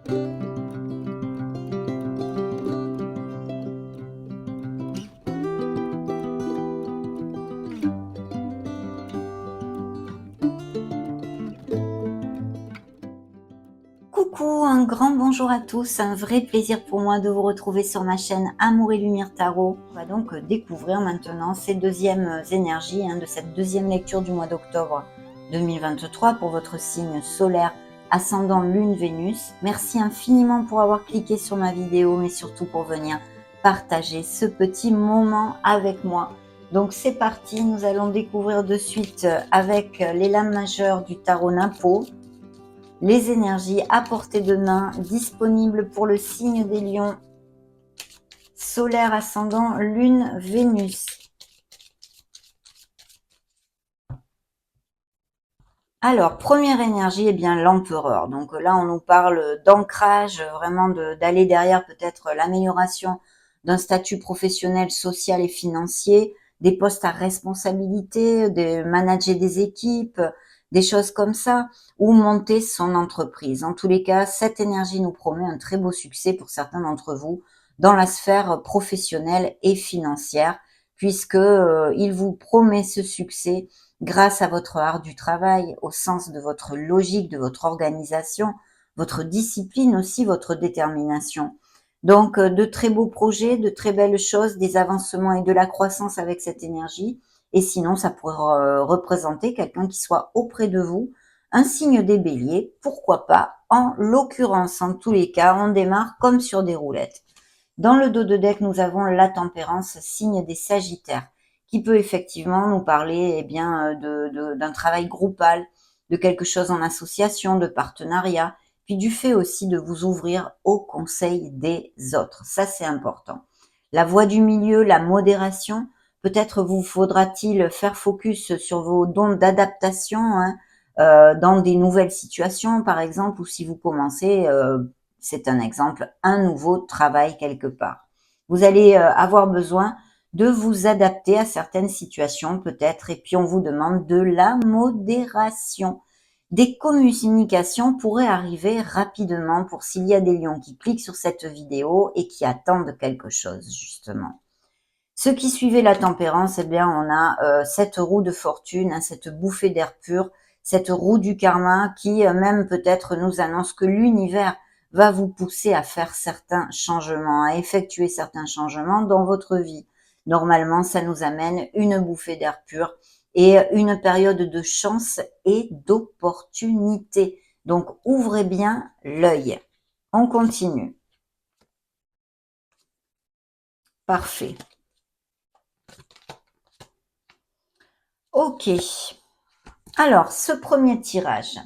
Coucou, un grand bonjour à tous, un vrai plaisir pour moi de vous retrouver sur ma chaîne Amour et Lumière Tarot. On va donc découvrir maintenant ces deuxièmes énergies de cette deuxième lecture du mois d'octobre 2023 pour votre signe solaire, ascendant Lune, Vénus. Merci infiniment pour avoir cliqué sur ma vidéo, mais surtout pour venir partager ce petit moment avec moi. Donc c'est parti, nous allons découvrir de suite avec les lames majeures du tarot Napo les énergies à portée de main disponibles pour le signe des lions, solaire ascendant Lune, Vénus. Alors, première énergie, eh bien l'empereur. Donc là, on nous parle d'ancrage, vraiment d'aller derrière peut-être l'amélioration d'un statut professionnel, social et financier, des postes à responsabilité, de manager des équipes, des choses comme ça, ou monter son entreprise. En tous les cas, cette énergie nous promet un très beau succès pour certains d'entre vous dans la sphère professionnelle et financière, puisque il vous promet ce succès grâce à votre art du travail, au sens de votre logique, de votre organisation, votre discipline aussi, votre détermination. Donc, de très beaux projets, de très belles choses, des avancements et de la croissance avec cette énergie. Et sinon, ça pourrait représenter quelqu'un qui soit auprès de vous, un signe des béliers, pourquoi pas. En l'occurrence, en tous les cas, on démarre comme sur des roulettes. Dans le dos de deck, nous avons la tempérance, signe des sagittaires, qui peut effectivement nous parler bien d'un travail groupal, de quelque chose en association, de partenariat, puis du fait aussi de vous ouvrir au conseil des autres. Ça, c'est important. La voie du milieu, la modération, peut-être vous faudra-t-il faire focus sur vos dons d'adaptation dans des nouvelles situations, par exemple, ou si vous commencez c'est un exemple, un nouveau travail quelque part. Vous allez avoir besoin de vous adapter à certaines situations peut-être, et puis on vous demande de la modération. Des communications pourraient arriver rapidement pour s'il y a des lions qui cliquent sur cette vidéo et qui attendent quelque chose justement. Ceux qui suivaient la tempérance, eh bien on a cette roue de fortune, cette bouffée d'air pur, cette roue du karma qui même peut-être nous annonce que l'univers va vous pousser à faire certains changements, à effectuer certains changements dans votre vie. Normalement, ça nous amène une bouffée d'air pur et une période de chance et d'opportunité. Donc, ouvrez bien l'œil. On continue. Parfait. Ok. Alors, ce premier tirage.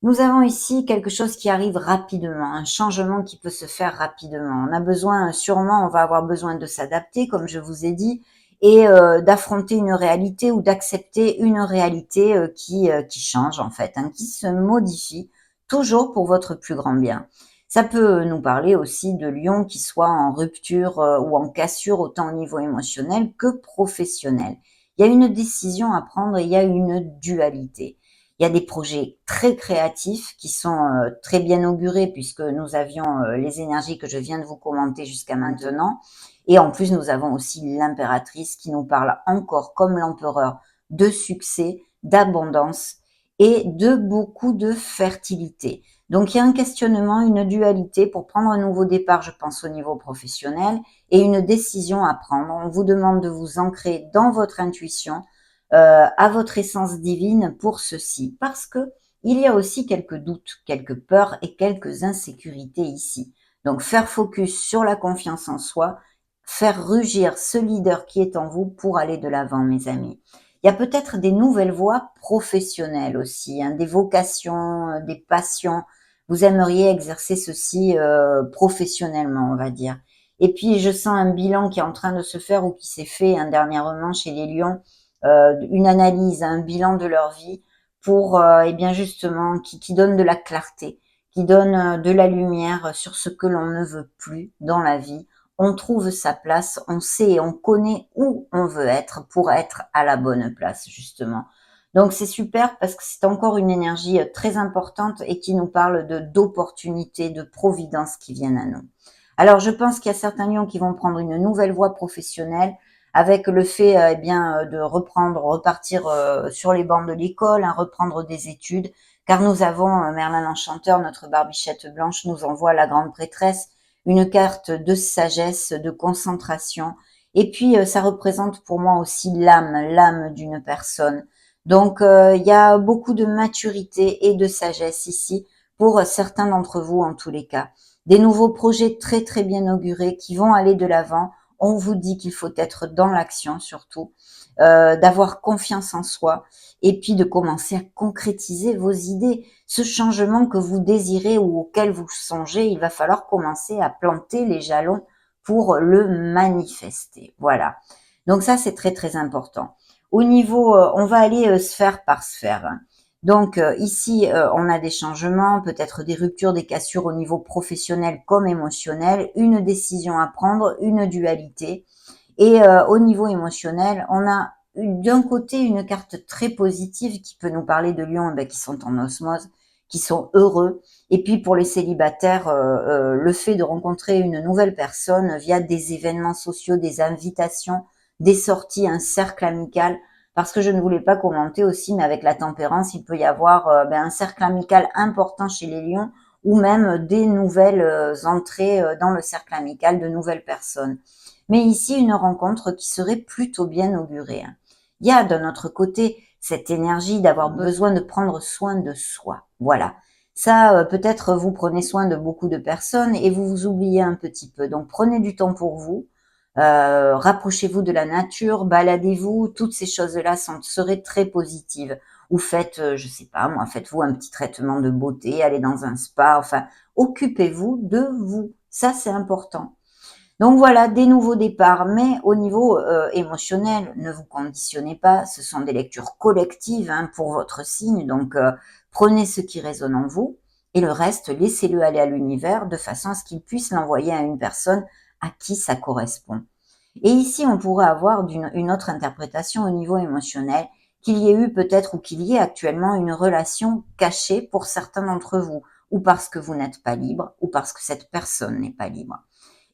Nous avons ici quelque chose qui arrive rapidement, un changement qui peut se faire rapidement. On a besoin, sûrement, on va avoir besoin de s'adapter, comme je vous ai dit, et d'affronter une réalité ou d'accepter une réalité qui change en fait, qui se modifie, toujours pour votre plus grand bien. Ça peut nous parler aussi de lions qui soient en rupture ou en cassure, autant au niveau émotionnel que professionnel. Il y a une décision à prendre et il y a une dualité. Il y a des projets très créatifs qui sont très bien augurés puisque nous avions les énergies que je viens de vous commenter jusqu'à maintenant. Et en plus, nous avons aussi l'impératrice qui nous parle encore, comme l'empereur, de succès, d'abondance et de beaucoup de fertilité. Donc, il y a un questionnement, une dualité pour prendre un nouveau départ, je pense, au niveau professionnel et une décision à prendre. On vous demande de vous ancrer dans votre intuition, à votre essence divine pour ceci, parce que il y a aussi quelques doutes, quelques peurs et quelques insécurités ici. Donc faire focus sur la confiance en soi, faire rugir ce leader qui est en vous pour aller de l'avant, mes amis. Il y a peut-être des nouvelles voies professionnelles aussi, des vocations, des passions. Vous aimeriez exercer ceci professionnellement, on va dire. Et puis je sens un bilan qui est en train de se faire ou qui s'est fait dernièrement chez les lions, une analyse, un bilan de leur vie pour, eh bien justement, qui donne de la clarté, qui donne de la lumière sur ce que l'on ne veut plus dans la vie. On trouve sa place, on sait et on connaît où on veut être pour être à la bonne place, justement. Donc c'est super parce que c'est encore une énergie très importante et qui nous parle d'opportunités, de providence qui viennent à nous. Alors je pense qu'il y a certains lions qui vont prendre une nouvelle voie professionnelle avec le fait de repartir sur les bancs de l'école, hein, reprendre des études, car nous avons Merlin l'Enchanteur, notre barbichette blanche, nous envoie la grande prêtresse, une carte de sagesse, de concentration, et puis ça représente pour moi aussi l'âme d'une personne. Donc il y a beaucoup de maturité et de sagesse ici pour certains d'entre vous en tous les cas. Des nouveaux projets très très bien augurés qui vont aller de l'avant. On vous dit qu'il faut être dans l'action surtout, d'avoir confiance en soi et puis de commencer à concrétiser vos idées. Ce changement que vous désirez ou auquel vous songez, il va falloir commencer à planter les jalons pour le manifester. Voilà. Donc ça, c'est très très important. Au niveau, on va aller sphère par sphère, hein. Donc ici, on a des changements, peut-être des ruptures, des cassures au niveau professionnel comme émotionnel, une décision à prendre, une dualité. Et au niveau émotionnel, on a d'un côté une carte très positive qui peut nous parler de lions qui sont en osmose, qui sont heureux. Et puis pour les célibataires, le fait de rencontrer une nouvelle personne via des événements sociaux, des invitations, des sorties, un cercle amical. Parce que je ne voulais pas commenter aussi, mais avec la tempérance, il peut y avoir un cercle amical important chez les lions ou même des nouvelles entrées dans le cercle amical de nouvelles personnes. Mais ici, une rencontre qui serait plutôt bien augurée, hein. Il y a d'un autre côté cette énergie d'avoir besoin de prendre soin de soi. Voilà. Ça, peut-être vous prenez soin de beaucoup de personnes et vous vous oubliez un petit peu. Donc prenez du temps pour vous. Rapprochez-vous de la nature, baladez-vous, toutes ces choses-là seraient très positives. Ou faites, je sais pas moi, faites-vous un petit traitement de beauté, allez dans un spa, enfin, occupez-vous de vous. Ça, c'est important. Donc voilà, des nouveaux départs, mais au niveau émotionnel, ne vous conditionnez pas, ce sont des lectures collectives hein, pour votre signe, donc prenez ce qui résonne en vous, et le reste, laissez-le aller à l'univers de façon à ce qu'il puisse l'envoyer à une personne à qui ça correspond. Et ici, on pourrait avoir une autre interprétation au niveau émotionnel, qu'il y ait eu peut-être ou qu'il y ait actuellement une relation cachée pour certains d'entre vous, ou parce que vous n'êtes pas libre, ou parce que cette personne n'est pas libre.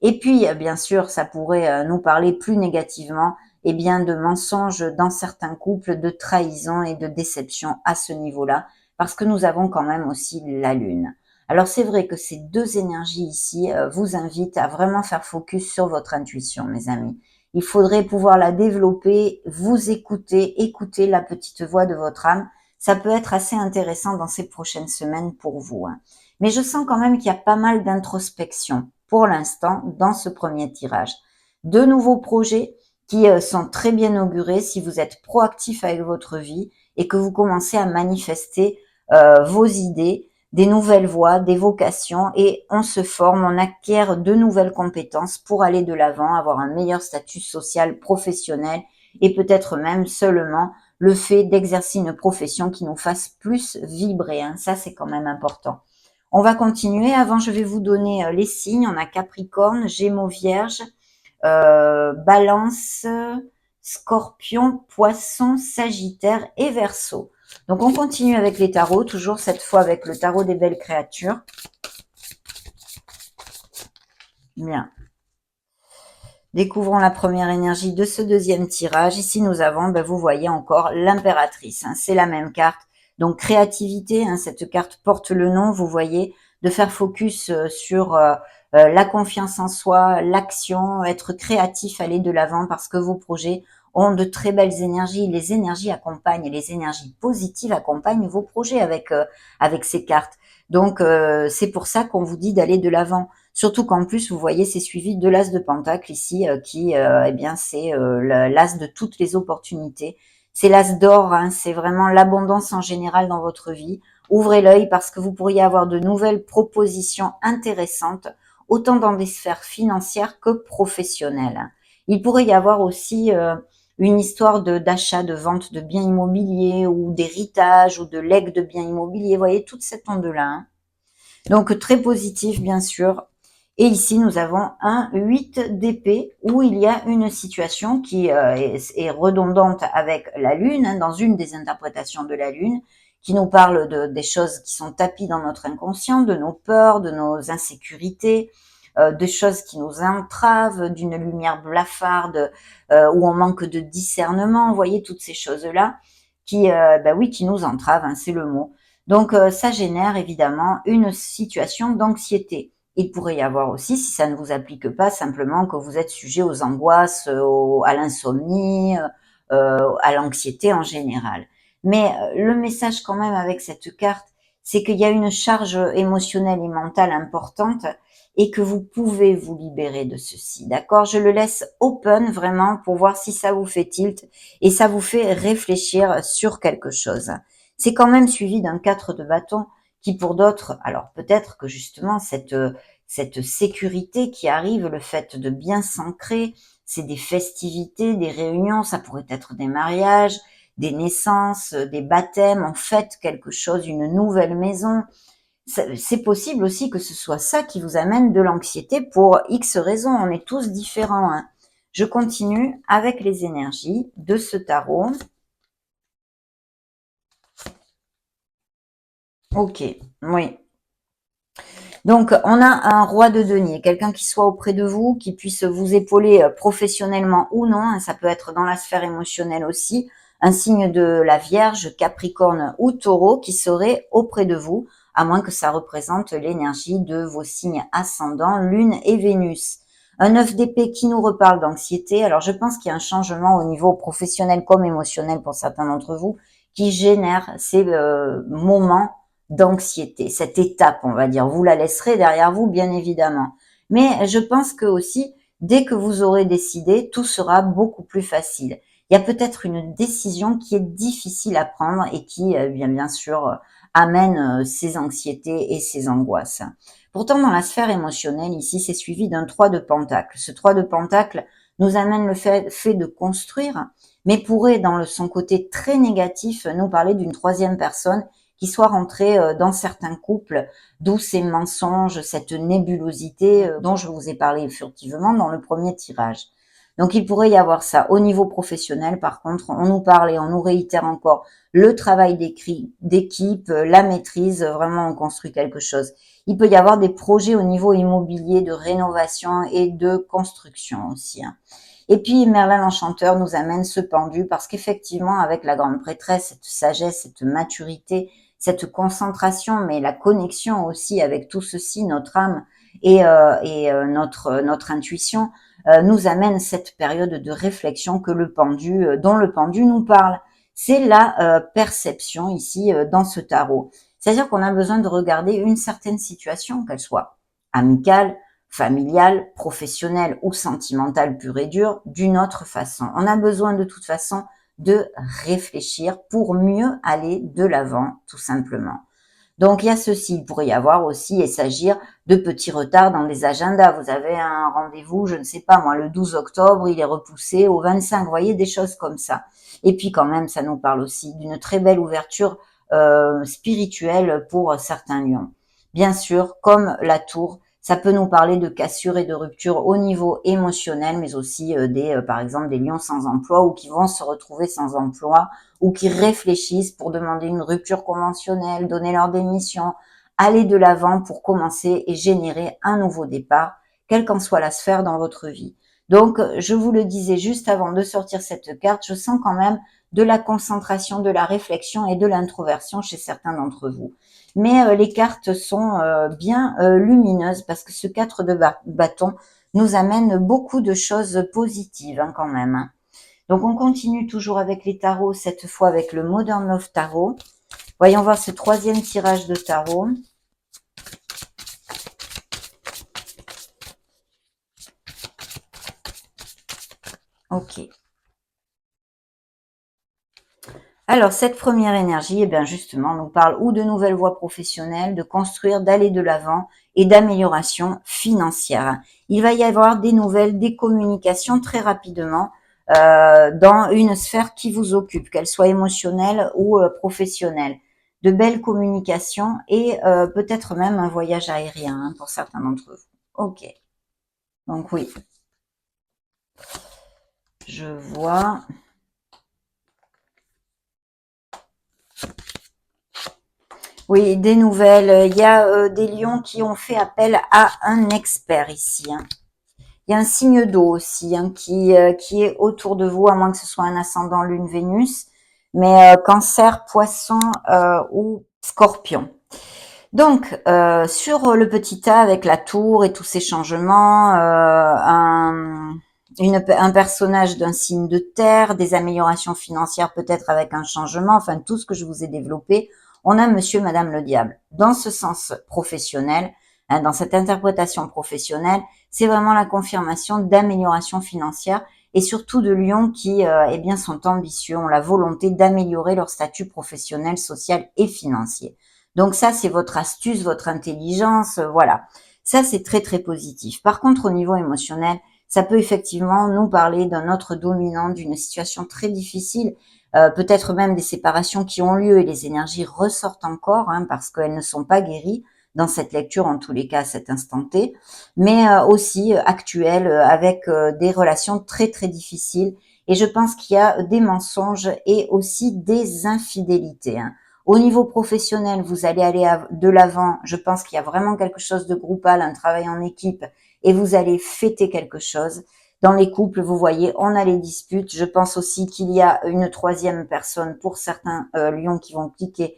Et puis, bien sûr, ça pourrait nous parler plus négativement de mensonges dans certains couples, de trahison et de déception à ce niveau-là, parce que nous avons quand même aussi la Lune. Alors c'est vrai que ces deux énergies ici vous invitent à vraiment faire focus sur votre intuition, mes amis. Il faudrait pouvoir la développer, vous écouter, écouter la petite voix de votre âme. Ça peut être assez intéressant dans ces prochaines semaines pour vous, hein. Mais je sens quand même qu'il y a pas mal d'introspection pour l'instant dans ce premier tirage. De nouveaux projets qui sont très bien augurés si vous êtes proactif avec votre vie et que vous commencez à manifester vos idées, des nouvelles voies, des vocations et on se forme, on acquiert de nouvelles compétences pour aller de l'avant, avoir un meilleur statut social, professionnel et peut-être même seulement le fait d'exercer une profession qui nous fasse plus vibrer, hein. Ça, c'est quand même important. On va continuer. Avant, je vais vous donner les signes. On a Capricorne, Gémeaux, Vierge, Balance, Scorpion, Poisson, Sagittaire et Verseau. Donc, on continue avec les tarots, toujours cette fois avec le tarot des belles créatures. Bien. Découvrons la première énergie de ce deuxième tirage. Ici, nous avons, vous voyez encore l'impératrice, hein. C'est la même carte. Donc, créativité, hein, cette carte porte le nom, vous voyez, de faire focus sur la confiance en soi, l'action, être créatif, aller de l'avant parce que vos projets ont de très belles énergies. Les énergies accompagnent, les énergies positives accompagnent vos projets avec ces cartes. Donc, c'est pour ça qu'on vous dit d'aller de l'avant. Surtout qu'en plus, vous voyez, c'est suivi de l'as de Pentacle ici, qui, c'est l'as de toutes les opportunités. C'est l'as d'or, hein, c'est vraiment l'abondance en général dans votre vie. Ouvrez l'œil parce que vous pourriez avoir de nouvelles propositions intéressantes, autant dans des sphères financières que professionnelles. Il pourrait y avoir aussi une histoire d'achat, de vente de biens immobiliers ou d'héritage ou de legs de biens immobiliers. Vous voyez toute cette onde-là, hein. Donc très positif, bien sûr. Et ici, nous avons un 8 d'épée où il y a une situation qui est redondante avec la Lune, hein, dans une des interprétations de la Lune, qui nous parle des choses qui sont tapies dans notre inconscient, de nos peurs, de nos insécurités, de choses qui nous entravent, d'une lumière blafarde, où on manque de discernement. Vous voyez, toutes ces choses-là qui, oui, qui nous entravent, hein, c'est le mot. Donc, ça génère évidemment une situation d'anxiété. Il pourrait y avoir aussi, si ça ne vous applique pas, simplement que vous êtes sujet aux angoisses, à l'insomnie, à l'anxiété en général. Mais le message quand même avec cette carte, c'est qu'il y a une charge émotionnelle et mentale importante et que vous pouvez vous libérer de ceci. D'accord? Je le laisse open vraiment pour voir si ça vous fait tilt et ça vous fait réfléchir sur quelque chose. C'est quand même suivi d'un 4 de bâton qui pour d'autres, alors peut-être que justement cette sécurité qui arrive, le fait de bien s'ancrer, c'est des festivités, des réunions, ça pourrait être des mariages, des naissances, des baptêmes, en fait quelque chose, une nouvelle maison. C'est possible aussi que ce soit ça qui vous amène de l'anxiété pour X raisons, on est tous différents, hein. Je continue avec les énergies de ce tarot. Ok, oui. Donc, on a un roi de denier, quelqu'un qui soit auprès de vous, qui puisse vous épauler professionnellement ou non, hein, ça peut être dans la sphère émotionnelle aussi, un signe de la Vierge, Capricorne ou Taureau qui serait auprès de vous, à moins que ça représente l'énergie de vos signes ascendants, Lune et Vénus. Un 9 d'épée qui nous reparle d'anxiété. Alors, je pense qu'il y a un changement au niveau professionnel comme émotionnel pour certains d'entre vous qui génère ces moments d'anxiété, cette étape, on va dire. Vous la laisserez derrière vous, bien évidemment. Mais je pense que aussi, dès que vous aurez décidé, tout sera beaucoup plus facile. Il y a peut-être une décision qui est difficile à prendre et qui, bien sûr, amène ces anxiétés et ces angoisses. Pourtant, dans la sphère émotionnelle, ici, c'est suivi d'un 3 de pentacle. Ce 3 de pentacle nous amène le fait de construire, mais pourrait, dans son côté très négatif, nous parler d'une troisième personne qui soit rentrée dans certains couples, d'où ces mensonges, cette nébulosité dont je vous ai parlé furtivement dans le premier tirage. Donc il pourrait y avoir ça. Au niveau professionnel, par contre, on nous parle et on nous réitère encore le travail d'équipe, la maîtrise, vraiment on construit quelque chose. Il peut y avoir des projets au niveau immobilier de rénovation et de construction aussi, hein. Et puis Merlin l'Enchanteur nous amène ce pendu parce qu'effectivement, avec la grande prêtresse, cette sagesse, cette maturité, cette concentration, mais la connexion aussi avec tout ceci, notre âme et notre intuition, nous amène cette période de réflexion que le pendu, dont le pendu nous parle. C'est la perception ici dans ce tarot. C'est-à-dire qu'on a besoin de regarder une certaine situation, qu'elle soit amicale, familiale, professionnelle ou sentimentale pure et dure, d'une autre façon. On a besoin de toute façon de réfléchir pour mieux aller de l'avant, tout simplement. Donc, il y a ceci. Il pourrait y avoir aussi et s'agir de petits retards dans les agendas. Vous avez un rendez-vous, je ne sais pas moi, le 12 octobre, il est repoussé au 25. Vous voyez, des choses comme ça. Et puis quand même, ça nous parle aussi d'une très belle ouverture spirituelle pour certains lions. Bien sûr, comme la tour, ça peut nous parler de cassures et de ruptures au niveau émotionnel, mais aussi par exemple, des lions sans emploi ou qui vont se retrouver sans emploi ou qui réfléchissent pour demander une rupture conventionnelle, donner leur démission, aller de l'avant pour commencer et générer un nouveau départ, quelle qu'en soit la sphère dans votre vie. Donc, je vous le disais juste avant de sortir cette carte, je sens quand même de la concentration, de la réflexion et de l'introversion chez certains d'entre vous. Mais les cartes sont bien lumineuses parce que ce 4 de bâton nous amène beaucoup de choses positives hein, quand même, hein. Donc, on continue toujours avec les tarots, cette fois avec le Modern Love Tarot. Voyons voir ce troisième tirage de tarot. Ok. Alors, cette première énergie, eh bien justement, nous parle ou de nouvelles voies professionnelles, de construire, d'aller de l'avant et d'amélioration financière. Il va y avoir des nouvelles, des communications très rapidement dans une sphère qui vous occupe, qu'elle soit émotionnelle ou professionnelle. De belles communications et peut-être même un voyage aérien hein, pour certains d'entre vous. Ok. Donc oui, je vois. Oui, des nouvelles. Il y a des lions qui ont fait appel à un expert ici, hein. Il y a un signe d'eau aussi, hein, qui est autour de vous, à moins que ce soit un ascendant Lune Vénus, mais Cancer, Poisson ou Scorpion. Donc, sur le petit A avec la tour et tous ces changements, un personnage d'un signe de terre, des améliorations financières peut-être avec un changement, enfin tout ce que je vous ai développé, on a monsieur, madame le diable. Dans ce sens professionnel, hein, dans cette interprétation professionnelle, c'est vraiment la confirmation d'amélioration financière et surtout de lions qui eh bien, sont ambitieux, ont la volonté d'améliorer leur statut professionnel, social et financier. Donc ça, c'est votre astuce, votre intelligence, voilà. Ça, c'est très, très positif. Par contre, au niveau émotionnel, ça peut effectivement nous parler d'un autre dominant, d'une situation très difficile, peut-être même des séparations qui ont lieu et les énergies ressortent encore, hein, parce qu'elles ne sont pas guéries dans cette lecture, en tous les cas à cet instant T, mais aussi actuelles, avec des relations très, très difficiles. Et je pense qu'il y a des mensonges et aussi des infidélités, hein. Au niveau professionnel, vous allez aller de l'avant. Je pense qu'il y a vraiment quelque chose de groupal, un travail en équipe, et vous allez fêter quelque chose. Dans les couples, vous voyez, on a les disputes. Je pense aussi qu'il y a une troisième personne pour certains lions qui vont cliquer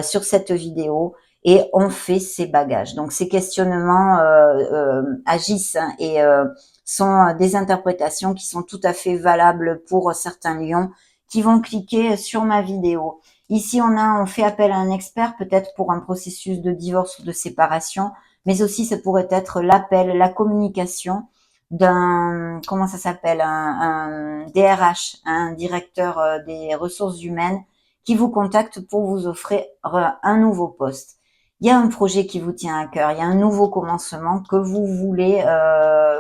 sur cette vidéo et on fait ses bagages. Donc ces questionnements agissent, hein, et sont des interprétations qui sont tout à fait valables pour certains lions qui vont cliquer sur ma vidéo. Ici, on fait appel à un expert, peut-être pour un processus de divorce ou de séparation, mais aussi ça pourrait être l'appel, la communication d'un, comment ça s'appelle, un DRH, un directeur des ressources humaines, qui vous contacte pour vous offrir un nouveau poste. Il y a un projet qui vous tient à cœur, il y a un nouveau commencement que vous voulez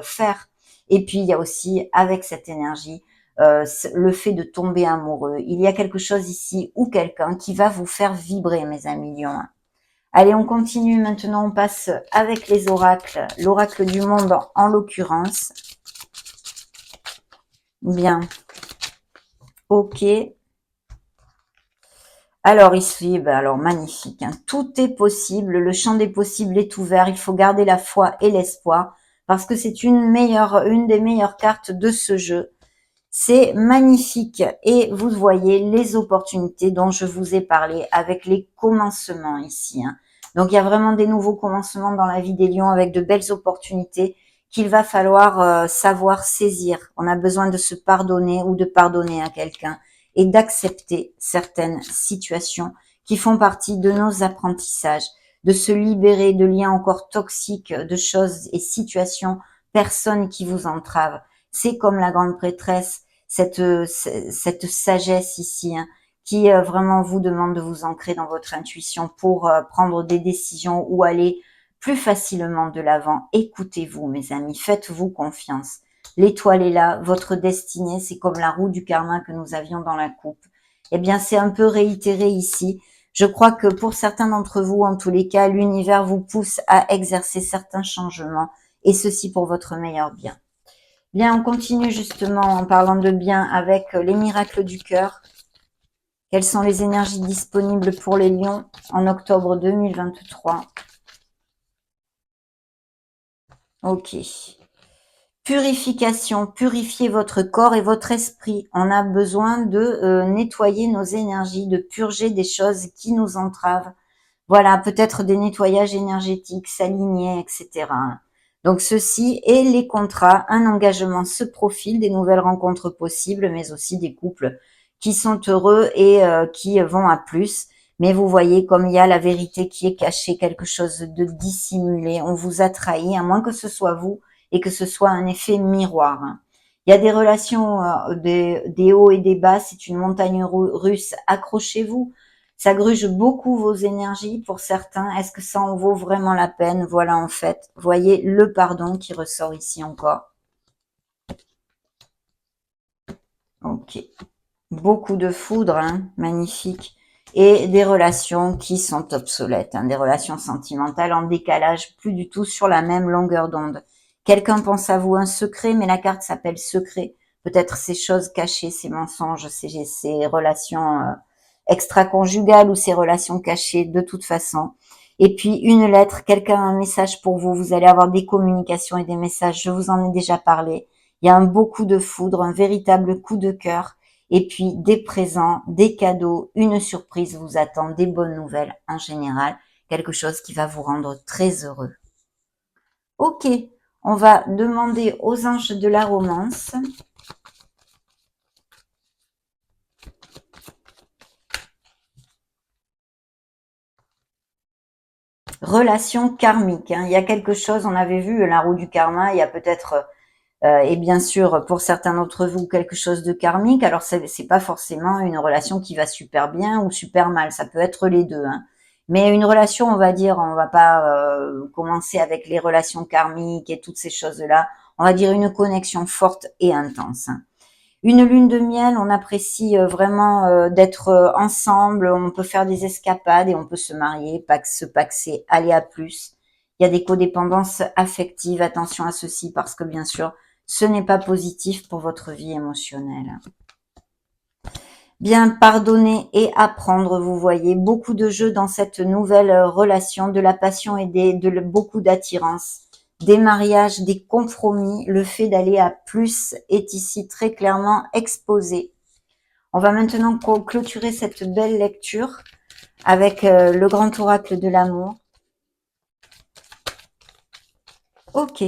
faire. Et puis, il y a aussi, avec cette énergie, le fait de tomber amoureux. Il y a quelque chose ici ou quelqu'un qui va vous faire vibrer, mes amis lions. Allez, on continue maintenant, on passe avec les oracles, l'oracle du monde en l'occurrence. Bien, ok. Alors ici, ben alors magnifique, hein. Tout est possible, le champ des possibles est ouvert, il faut garder la foi et l'espoir, parce que c'est une des meilleures cartes de ce jeu. C'est magnifique et vous voyez les opportunités dont je vous ai parlé avec les commencements ici, hein. Donc il y a vraiment des nouveaux commencements dans la vie des lions avec de belles opportunités qu'il va falloir savoir saisir. On a besoin de se pardonner ou de pardonner à quelqu'un et d'accepter certaines situations qui font partie de nos apprentissages, de se libérer de liens encore toxiques, de choses et situations, personnes qui vous entravent. C'est comme la grande prêtresse, cette sagesse ici, hein, qui vraiment vous demande de vous ancrer dans votre intuition pour prendre des décisions ou aller plus facilement de l'avant. Écoutez-vous, mes amis, faites-vous confiance. L'étoile est là, votre destinée, c'est comme la roue du karma que nous avions dans la coupe. Eh bien, c'est un peu réitéré ici. Je crois que pour certains d'entre vous, en tous les cas, l'univers vous pousse à exercer certains changements, et ceci pour votre meilleur bien. Bien, on continue justement en parlant de bien avec les miracles du cœur. Quelles sont les énergies disponibles pour les lions en octobre 2023? Ok. Purification, purifiez votre corps et votre esprit. On a besoin de nettoyer nos énergies, de purger des choses qui nous entravent. Voilà, peut-être des nettoyages énergétiques, s'aligner, etc. Donc ceci et les contrats, un engagement se profile, des nouvelles rencontres possibles, mais aussi des couples qui sont heureux et qui vont à plus. Mais vous voyez, comme il y a la vérité qui est cachée, quelque chose de dissimulé, on vous a trahi, à moins que ce soit vous et que ce soit un effet miroir, hein. Il y a des relations, des hauts et des bas, c'est une montagne russe, accrochez-vous. Ça gruge beaucoup vos énergies pour certains. Est-ce que ça en vaut vraiment la peine? Voilà, en fait. Vous voyez le pardon qui ressort ici encore. Ok. Beaucoup de foudre, hein. Magnifique. et des relations qui sont obsolètes, hein, des relations sentimentales en décalage, plus du tout sur la même longueur d'onde. Quelqu'un pense à vous un secret, mais la carte s'appelle secret. Peut-être ces choses cachées, ces mensonges, ces relations extra-conjugales ou ces relations cachées de toute façon. Et puis une lettre, quelqu'un a un message pour vous, vous allez avoir des communications et des messages, je vous en ai déjà parlé. Il y a un beau coup de foudre, un véritable coup de cœur, et puis des présents, des cadeaux, une surprise vous attend, des bonnes nouvelles en général, quelque chose qui va vous rendre très heureux. Ok, on va demander aux anges de la romance. Relation karmique, hein. Il y a quelque chose, on avait vu la roue du karma, il y a peut-être, et bien sûr pour certains d'entre vous, quelque chose de karmique. Alors c'est pas forcément une relation qui va super bien ou super mal, ça peut être les deux, hein. Mais une relation, on va dire, on va pas commencer avec les relations karmiques et toutes ces choses-là, on va dire une connexion forte et intense, hein. Une lune de miel, on apprécie vraiment d'être ensemble, on peut faire des escapades et on peut se marier, se paxer, aller à plus. Il y a des codépendances affectives, attention à ceci parce que bien sûr, ce n'est pas positif pour votre vie émotionnelle. Bien pardonner et apprendre, vous voyez, beaucoup de jeux dans cette nouvelle relation, de la passion et beaucoup d'attirance, des mariages, des compromis, le fait d'aller à plus est ici très clairement exposé. On va maintenant clôturer cette belle lecture avec le grand oracle de l'amour. Ok.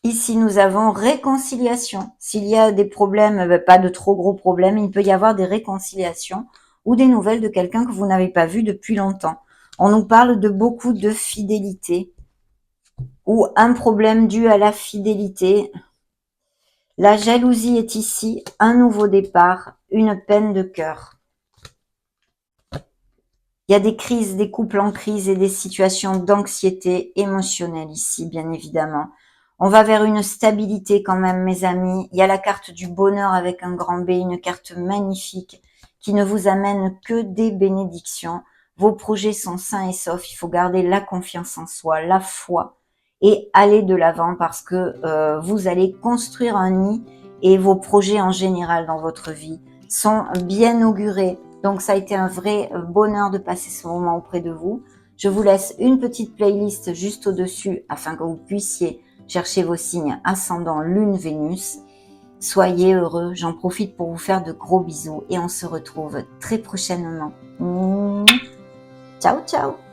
Ici, nous avons réconciliation. S'il y a des problèmes, pas de trop gros problèmes, il peut y avoir des réconciliations ou des nouvelles de quelqu'un que vous n'avez pas vu depuis longtemps. On nous parle de beaucoup de fidélité ou un problème dû à la fidélité. La jalousie est ici, un nouveau départ, une peine de cœur. Il y a des crises, des couples en crise et des situations d'anxiété émotionnelle ici, bien évidemment. On va vers une stabilité quand même, mes amis. Il y a la carte du bonheur avec un grand B, une carte magnifique qui ne vous amène que des bénédictions. Vos projets sont sains et saufs. Il faut garder la confiance en soi, la foi et aller de l'avant parce que vous allez construire un nid et vos projets en général dans votre vie sont bien augurés. Donc ça a été un vrai bonheur de passer ce moment auprès de vous. Je vous laisse une petite playlist juste au-dessus afin que vous puissiez chercher vos signes ascendant Lune, Vénus. Soyez heureux, j'en profite pour vous faire de gros bisous et on se retrouve très prochainement. Ciao, ciao!